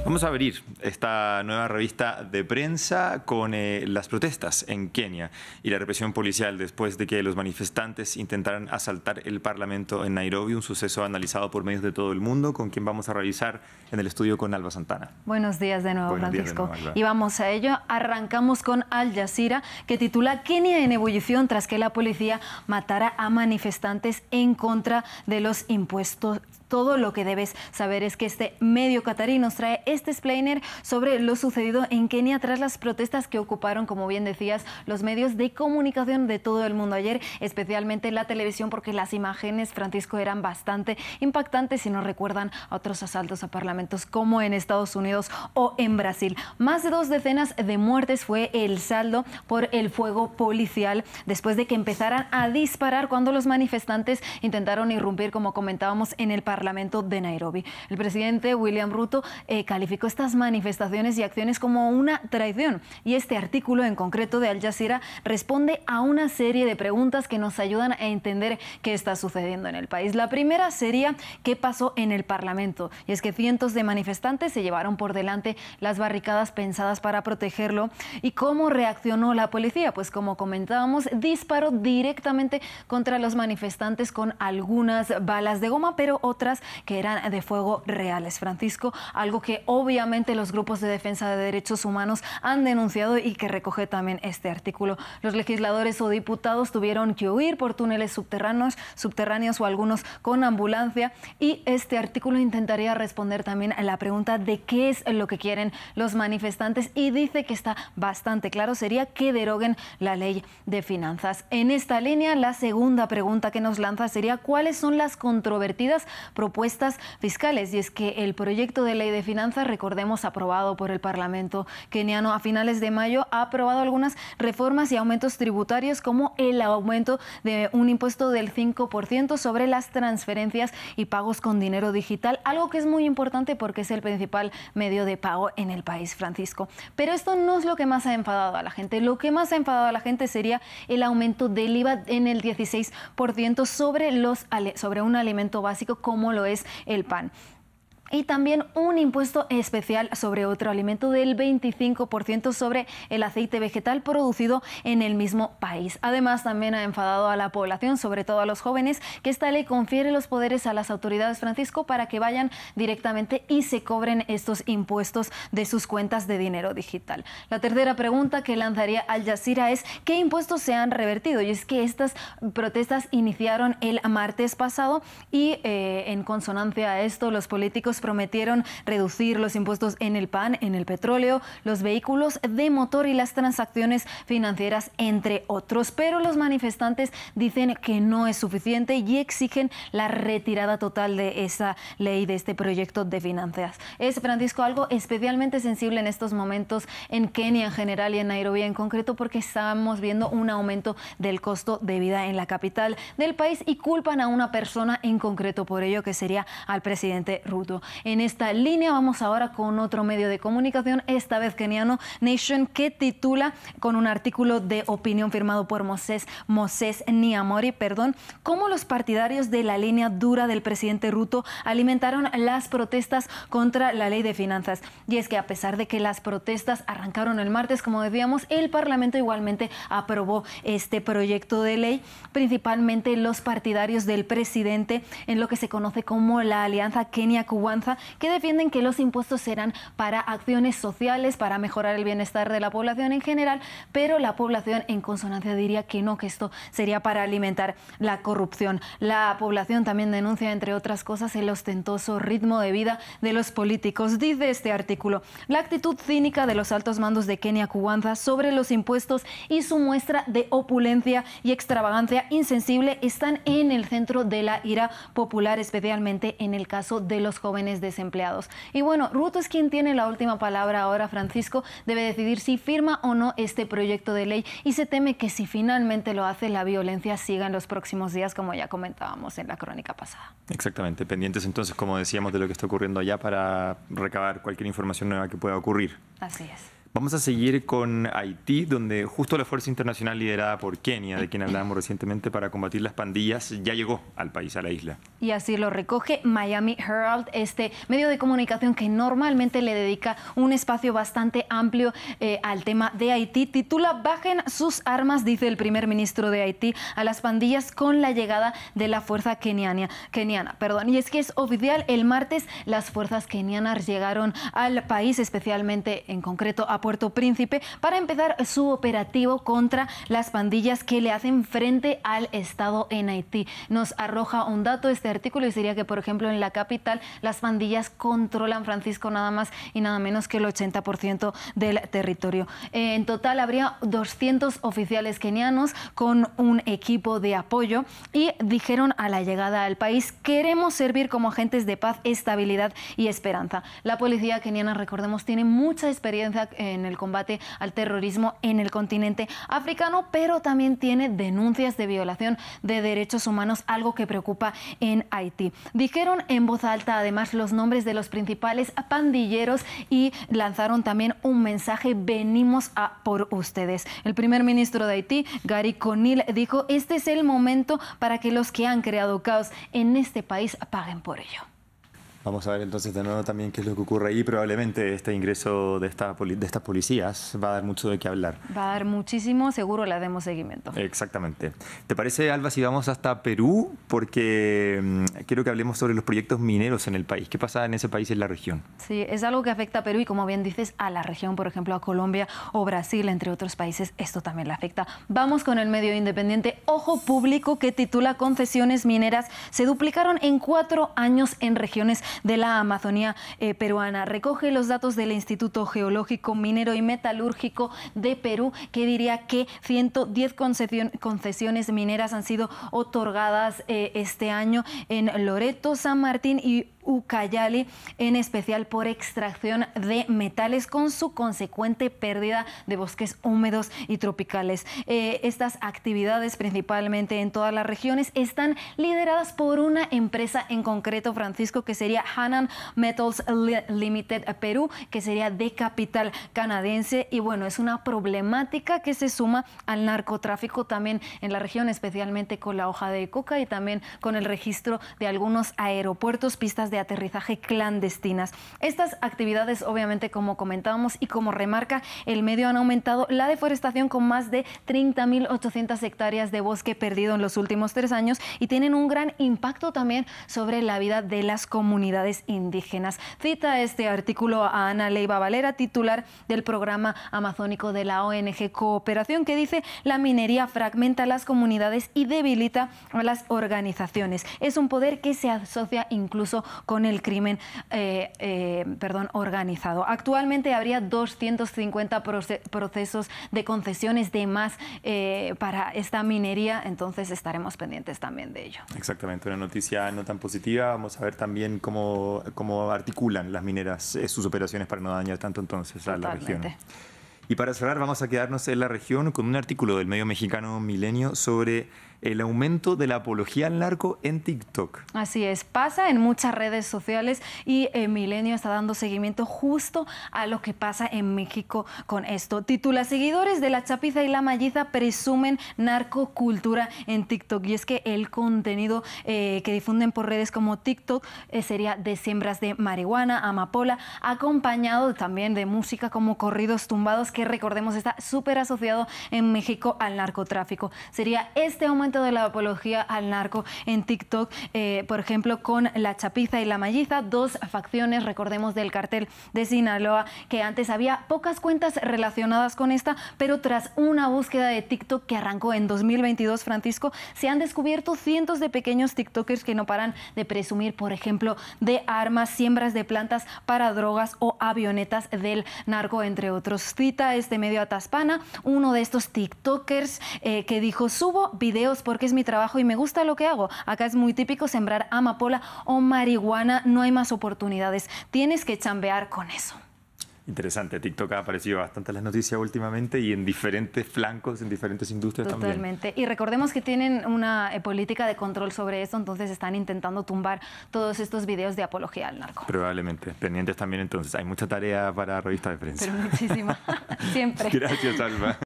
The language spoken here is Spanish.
Vamos a abrir esta nueva revista de prensa con las protestas en Kenia y la represión policial después de que los manifestantes intentaran asaltar el Parlamento en Nairobi, un suceso analizado por medios de todo el mundo, con quien vamos a revisar en el estudio con Alba Santana. Buenos días de nuevo, Buenos días Francisco. de nuevo, Alba. Y vamos a ello. Arrancamos con Al Jazeera, que titula Kenia en ebullición tras que la policía matara a manifestantes en contra de los impuestos. Todo lo que debes saber es que este medio catarí nos trae este explainer sobre lo sucedido en Kenia tras las protestas que ocuparon, como bien decías, los medios de comunicación de todo el mundo ayer, especialmente la televisión, porque las imágenes, Francisco, eran bastante impactantes si nos recuerdan a otros asaltos a parlamentos como en Estados Unidos o en Brasil. Más de 2 decenas de muertes fue el saldo por el fuego policial después de que empezaran a disparar cuando los manifestantes intentaron irrumpir, como comentábamos, en el Parlamento de Nairobi. El presidente William Ruto calificó estas manifestaciones y acciones como una traición, y este artículo en concreto de Al Jazeera responde a una serie de preguntas que nos ayudan a entender qué está sucediendo en el país. La primera sería ¿qué pasó en el Parlamento? Y es que cientos de manifestantes se llevaron por delante las barricadas pensadas para protegerlo. ¿Y cómo reaccionó la policía? Pues como comentábamos, disparó directamente contra los manifestantes con algunas balas de goma, pero otras que eran de fuego reales, Francisco, algo que obviamente los grupos de defensa de derechos humanos han denunciado y que recoge también este artículo. Los legisladores o diputados tuvieron que huir por túneles subterráneos o algunos con ambulancia, y este artículo intentaría responder también a la pregunta de qué es lo que quieren los manifestantes, y dice que está bastante claro, sería que deroguen la ley de finanzas. En esta línea, la segunda pregunta que nos lanza sería ¿cuáles son las controvertidas propuestas fiscales? Y es que el proyecto de ley de finanzas, recordemos, aprobado por el Parlamento keniano a finales de mayo, ha aprobado algunas reformas y aumentos tributarios, como el aumento de un impuesto del 5% sobre las transferencias y pagos con dinero digital, algo que es muy importante porque es el principal medio de pago en el país, Francisco. Pero esto no es lo que más ha enfadado a la gente. Lo que más ha enfadado a la gente sería el aumento del IVA en el 16% sobre un alimento básico como lo es el pan. Y también un impuesto especial sobre otro alimento del 25% sobre el aceite vegetal producido en el mismo país. Además, también ha enfadado a la población, sobre todo a los jóvenes, que esta ley confiere los poderes a las autoridades, Francisco, para que vayan directamente y se cobren estos impuestos de sus cuentas de dinero digital. La tercera pregunta que lanzaría Al Jazeera es ¿qué impuestos se han revertido? Y es que estas protestas iniciaron el martes pasado y en consonancia a esto, los políticos prometieron reducir los impuestos en el pan, en el petróleo, los vehículos de motor y las transacciones financieras, entre otros. Pero los manifestantes dicen que no es suficiente y exigen la retirada total de esa ley, de este proyecto de finanzas. Es, Francisco, algo especialmente sensible en estos momentos en Kenia en general y en Nairobi en concreto, porque estamos viendo un aumento del costo de vida en la capital del país y culpan a una persona en concreto por ello, que sería al presidente Ruto. En esta línea vamos ahora con otro medio de comunicación, esta vez keniano, Nation, que titula con un artículo de opinión firmado por Moses Niamori, cómo los partidarios de la línea dura del presidente Ruto alimentaron las protestas contra la ley de finanzas. Y es que a pesar de que las protestas arrancaron el martes, como decíamos, el Parlamento igualmente aprobó este proyecto de ley, principalmente los partidarios del presidente en lo que se conoce como la Alianza Kenia Kwanza, que defienden que los impuestos serán para acciones sociales, para mejorar el bienestar de la población en general, pero la población en consonancia diría que no, que esto sería para alimentar la corrupción. La población también denuncia, entre otras cosas, el ostentoso ritmo de vida de los políticos. Dice este artículo: la actitud cínica de los altos mandos de Kenia Kwanza sobre los impuestos y su muestra de opulencia y extravagancia insensible están en el centro de la ira popular, especialmente en el caso de los jóvenes desempleados. Y bueno, Ruto es quien tiene la última palabra ahora, Francisco. Debe decidir si firma o no este proyecto de ley, y se teme que si finalmente lo hace, la violencia siga en los próximos días, como ya comentábamos en la crónica pasada. Exactamente, pendientes entonces, como decíamos, de lo que está ocurriendo allá para recabar cualquier información nueva que pueda ocurrir. Así es. Vamos a seguir con Haití, donde justo la fuerza internacional liderada por Kenia, de quien hablábamos recientemente, para combatir las pandillas, ya llegó al país, a la isla. Y así lo recoge Miami Herald, este medio de comunicación que normalmente le dedica un espacio bastante amplio al tema de Haití. Titula "Bajen sus armas", dice el primer ministro de Haití, a las pandillas con la llegada de la fuerza keniana. Y es que es oficial, el martes las fuerzas kenianas llegaron al país, especialmente en concreto a Puerto Príncipe, para empezar su operativo contra las pandillas que le hacen frente al Estado en Haití. Nos arroja un dato este artículo y sería que, por ejemplo, en la capital las pandillas controlan, Francisco, nada más y nada menos que el 80% del territorio. En total habría 200 oficiales kenianos con un equipo de apoyo y dijeron a la llegada al país: queremos servir como agentes de paz, estabilidad y esperanza. La policía keniana, recordemos, tiene mucha experiencia en el combate al terrorismo en el continente africano, pero también tiene denuncias de violación de derechos humanos, algo que preocupa en Haití. Dijeron en voz alta además los nombres de los principales pandilleros y lanzaron también un mensaje: venimos a por ustedes. El primer ministro de Haití, Gary Conil, dijo: este es el momento para que los que han creado caos en este país paguen por ello. Vamos a ver entonces de nuevo también qué es lo que ocurre ahí. Probablemente este ingreso de estas policías va a dar mucho de qué hablar. Va a dar muchísimo, seguro le demos seguimiento. Exactamente. ¿Te parece, Alba, si vamos hasta Perú? Porque quiero que hablemos sobre los proyectos mineros en el país. ¿Qué pasa en ese país y en la región? Sí, es algo que afecta a Perú y, como bien dices, a la región, por ejemplo, a Colombia o Brasil, entre otros países. Esto también le afecta. Vamos con el medio independiente Ojo Público, que titula "Concesiones mineras se duplicaron en 4 años en regiones de la Amazonía peruana". Recoge los datos del Instituto Geológico, Minero y Metalúrgico de Perú, que diría que 110 concesiones mineras han sido otorgadas este año en Loreto, San Martín y Ucayali, en especial por extracción de metales, con su consecuente pérdida de bosques húmedos y tropicales. Estas actividades, principalmente en todas las regiones, están lideradas por una empresa en concreto, Francisco, que sería Hannan Metals Limited Perú, que sería de capital canadiense. Y bueno, es una problemática que se suma al narcotráfico también en la región, especialmente con la hoja de coca y también con el registro de algunos aeropuertos, pistas de aterrizaje clandestinas. Estas actividades, obviamente, como comentábamos y como remarca el medio, han aumentado la deforestación con más de 30.800 hectáreas de bosque perdido en los últimos 3 años y tienen un gran impacto también sobre la vida de las comunidades indígenas. Cita este artículo a Ana Leiva Valera, titular del programa amazónico de la ONG Cooperación, que dice: la minería fragmenta las comunidades y debilita a las organizaciones. Es un poder que se asocia incluso con el crimen organizado. Actualmente habría 250 procesos de concesiones de más para esta minería, entonces estaremos pendientes también de ello. Exactamente, una noticia no tan positiva. Vamos a ver también cómo articulan las mineras sus operaciones para no dañar tanto entonces a la región. Y para cerrar, vamos a quedarnos en la región con un artículo del medio mexicano Milenio sobre el aumento de la apología al narco en TikTok. Así es, pasa en muchas redes sociales y Milenio está dando seguimiento justo a lo que pasa en México con esto. Titula: seguidores de La Chapiza y La Malliza presumen narcocultura en TikTok. Y es que el contenido que difunden por redes como TikTok sería de siembras de marihuana, amapola, acompañado también de música como corridos tumbados, que recordemos está súper asociado en México al narcotráfico. Sería este aumento de la apología al narco en TikTok, por ejemplo, con La Chapiza y La Malliza, 2 facciones, recordemos, del cartel de Sinaloa, que antes había pocas cuentas relacionadas con esta, pero tras una búsqueda de TikTok que arrancó en 2022, Francisco, se han descubierto cientos de pequeños tiktokers que no paran de presumir, por ejemplo, de armas, siembras de plantas para drogas o avionetas del narco, entre otros. Cita este medio a Taspana, uno de estos tiktokers que dijo: subo videos porque es mi trabajo y me gusta lo que hago. Acá es muy típico sembrar amapola o marihuana, no hay más oportunidades. Tienes que chambear con eso. Interesante, TikTok ha aparecido bastante en las noticias últimamente y en diferentes flancos, en diferentes industrias también. Totalmente. Y recordemos que tienen una política de control sobre esto, entonces están intentando tumbar todos estos videos de apología al narco. Probablemente. Pendientes también entonces. Hay mucha tarea para Revista de Prensa. Pero muchísima. Siempre. Gracias, Alba.